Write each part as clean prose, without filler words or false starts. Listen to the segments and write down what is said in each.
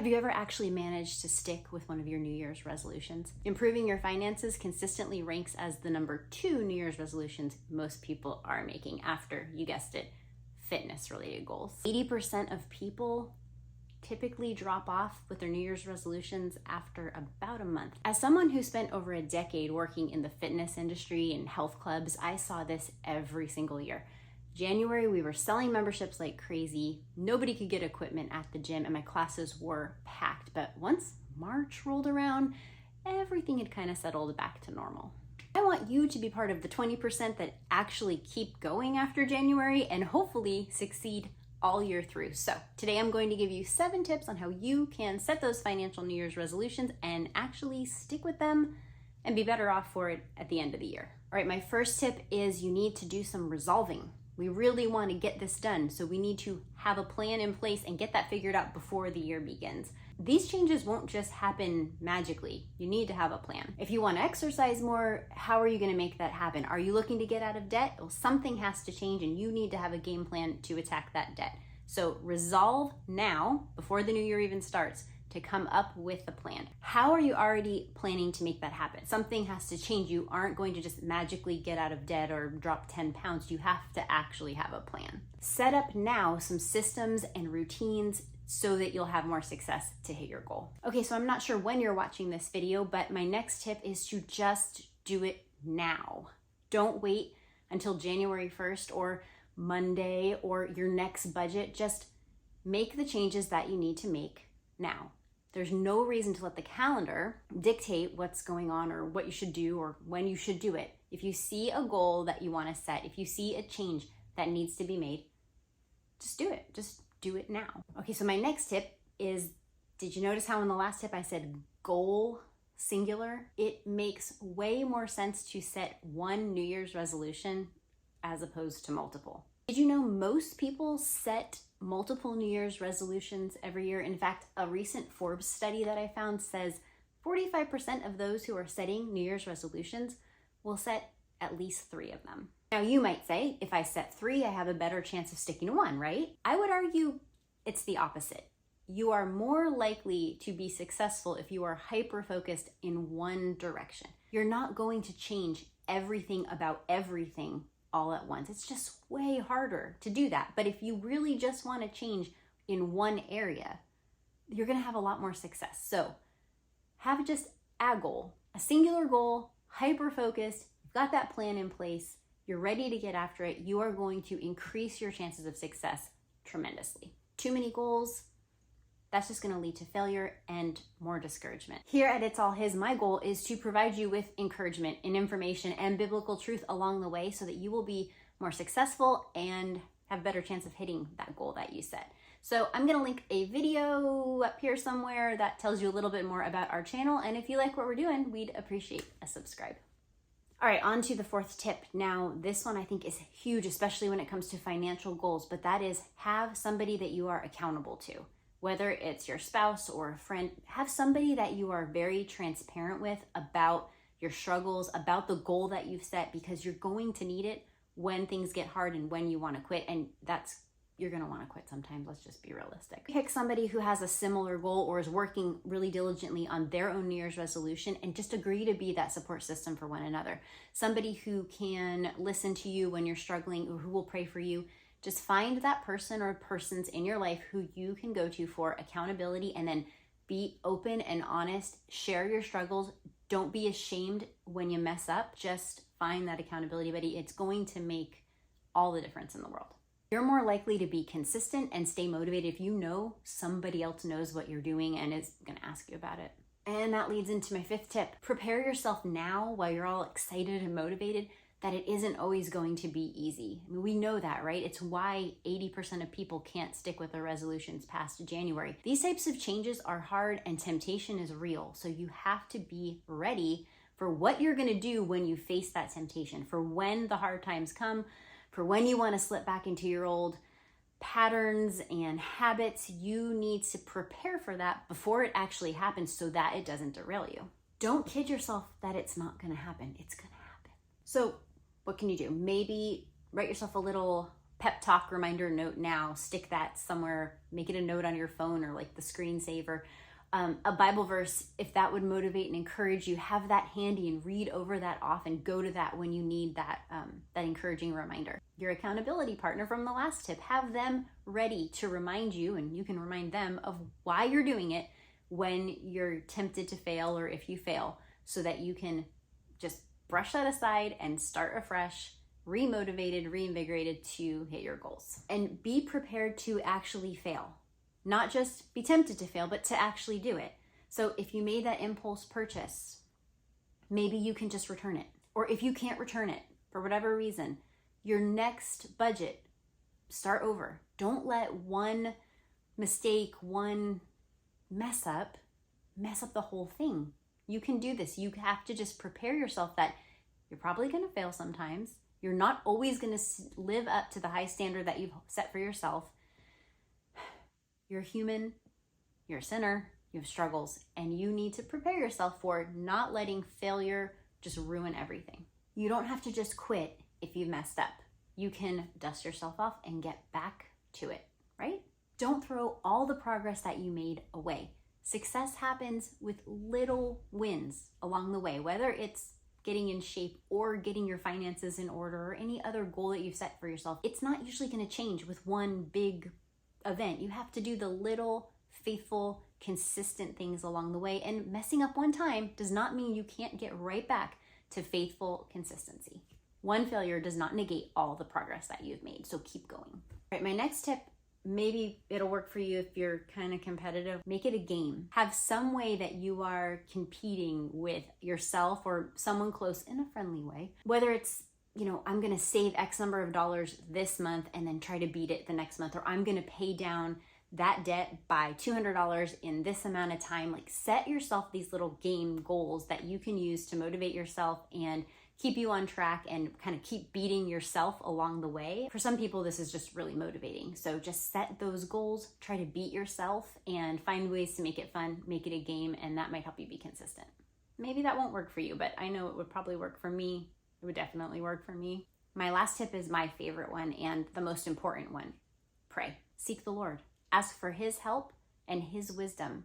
Have you ever actually managed to stick with one of your New Year's resolutions? Improving your finances consistently ranks as the number 2 New Year's resolutions most people are making after, you guessed it, fitness-related goals. 80% of people typically drop off with their New Year's resolutions after about a month. As someone who spent over a decade working in the fitness industry and health clubs, I saw this every single year. January, we were selling memberships like crazy. Nobody could get equipment at the gym and my classes were packed. But once March rolled around, everything had kind of settled back to normal. I want you to be part of the 20% that actually keep going after January and hopefully succeed all year through. So today I'm going to give you 7 tips on how you can set those financial New Year's resolutions and actually stick with them and be better off for it at the end of the year. All right, my first tip is you need to do some resolving. We really want to get this done, so we need to have a plan in place and get that figured out before the year begins. These changes won't just happen magically. You need to have a plan. If you want to exercise more, how are you going to make that happen? Are you looking to get out of debt? Well, something has to change and you need to have a game plan to attack that debt. So resolve now, before the new year even starts, to come up with a plan. How are you already planning to make that happen? Something has to change. You aren't going to just magically get out of debt or drop 10 pounds. You have to actually have a plan. Set up now some systems and routines so that you'll have more success to hit your goal. Okay, so I'm not sure when you're watching this video, but my next tip is to just do it now. Don't wait until January 1st or Monday or your next budget. Just make the changes that you need to make now. There's no reason to let the calendar dictate what's going on or what you should do or when you should do it. If you see a goal that you want to set, if you see a change that needs to be made, just do it. Just do it now. Okay, so my next tip is, did you notice how in the last tip I said goal singular? It makes way more sense to set one New Year's resolution as opposed to multiple. Did you know most people set multiple New Year's resolutions every year? In fact, a recent Forbes study that I found says 45% of those who are setting New Year's resolutions will set at least 3 of them. Now you might say, if I set 3, I have a better chance of sticking to 1, right? I would argue it's the opposite. You are more likely to be successful if you are hyper-focused in one direction. You're not going to change everything about everything all at once. It's just way harder to do that. But if you really just want to change in one area, you're going to have a lot more success. So have just a goal, a singular goal, hyper-focused. You've got that plan in place. You're ready to get after it. You are going to increase your chances of success tremendously. Too many goals, that's just going to lead to failure and more discouragement. Here at It's All His, my goal is to provide you with encouragement and information and biblical truth along the way so that you will be more successful and have a better chance of hitting that goal that you set. So I'm going to link a video up here somewhere that tells you a little bit more about our channel. And if you like what we're doing, we'd appreciate a subscribe. All right, on to the 4th tip. Now, this one I think is huge, especially when it comes to financial goals, but that is have somebody that you are accountable to. Whether it's your spouse or a friend, have somebody that you are very transparent with about your struggles, about the goal that you've set, because you're going to need it when things get hard and when you want to quit. And you're going to want to quit sometimes. Let's just be realistic. Pick somebody who has a similar goal or is working really diligently on their own New Year's resolution and just agree to be that support system for one another. Somebody who can listen to you when you're struggling or who will pray for you. Just find that person or persons in your life who you can go to for accountability and then be open and honest. Share your struggles. Don't be ashamed when you mess up. Just find that accountability buddy. It's going to make all the difference in the world. You're more likely to be consistent and stay motivated if you know somebody else knows what you're doing and is going to ask you about it. And that leads into my 5th tip. Prepare yourself now while you're all excited and motivated that it isn't always going to be easy. I mean, we know that, right? It's why 80% of people can't stick with their resolutions past January. These types of changes are hard and temptation is real. So you have to be ready for what you're gonna do when you face that temptation, for when the hard times come, for when you wanna slip back into your old patterns and habits. You need to prepare for that before it actually happens so that it doesn't derail you. Don't kid yourself that it's not gonna happen. It's gonna happen. So what can you do? Maybe write yourself a little pep talk reminder note now, stick that somewhere, make it a note on your phone or like the screensaver. A Bible verse, if that would motivate and encourage you, have that handy and read over that often. Go to that when you need that encouraging reminder. Your accountability partner from the last tip, have them ready to remind you, and you can remind them of why you're doing it when you're tempted to fail or if you fail, so that you can just brush that aside and start afresh, remotivated, reinvigorated to hit your goals. And be prepared to actually fail. Not just be tempted to fail, but to actually do it. So if you made that impulse purchase, maybe you can just return it. Or if you can't return it for whatever reason, your next budget, start over. Don't let one mistake, one mess up the whole thing. You can do this. You have to just prepare yourself that you're probably going to fail sometimes. You're not always going to live up to the high standard that you've set for yourself. You're human, you're a sinner, you have struggles, and you need to prepare yourself for not letting failure just ruin everything. You don't have to just quit if you've messed up. You can dust yourself off and get back to it, right? Don't throw all the progress that you made away. Success happens with little wins along the way, whether it's getting in shape or getting your finances in order or any other goal that you've set for yourself. It's not usually going to change with one big event. You have to do the little, faithful, consistent things along the way. And messing up one time does not mean you can't get right back to faithful consistency. One failure does not negate all the progress that you've made. So keep going. All right, my next tip, maybe it'll work for you if you're kind of competitive. Make it a game. Have some way that you are competing with yourself or someone close in a friendly way. Whether it's, I'm going to save X number of dollars this month and then try to beat it the next month, or I'm going to pay down that debt by $200 in this amount of time. Like, set yourself these little game goals that you can use to motivate yourself and keep you on track and kind of keep beating yourself along the way. For some people, this is just really motivating. So just set those goals, try to beat yourself, and find ways to make it fun, make it a game, and that might help you be consistent. Maybe that won't work for you, but I know it would probably work for me. It would definitely work for me. My last tip is my favorite one and the most important one. Pray. Seek the Lord. Ask for His help and His wisdom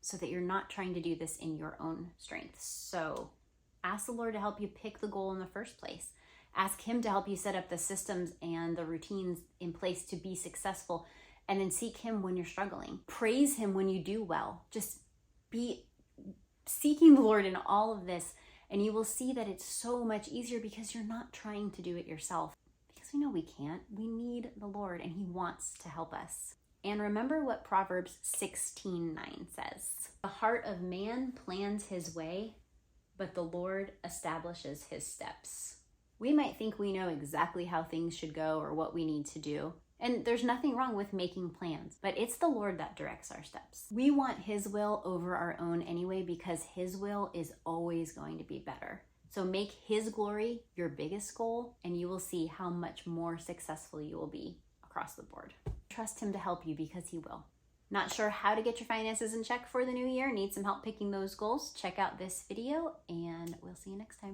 so that you're not trying to do this in your own strength. So ask the Lord to help you pick the goal in the first place. Ask Him to help you set up the systems and the routines in place to be successful, and then seek Him when you're struggling. Praise Him when you do well. Just be seeking the Lord in all of this, and you will see that it's so much easier because you're not trying to do it yourself. Because we know we can't. We need the Lord, and He wants to help us. And remember what Proverbs 16:9 says. The heart of man plans his way, but the Lord establishes his steps. We might think we know exactly how things should go or what we need to do. And there's nothing wrong with making plans, but it's the Lord that directs our steps. We want His will over our own anyway, because His will is always going to be better. So make His glory your biggest goal, and you will see how much more successful you will be across the board. Trust Him to help you, because He will. Not sure how to get your finances in check for the new year? Need some help picking those goals? Check out this video, and we'll see you next time.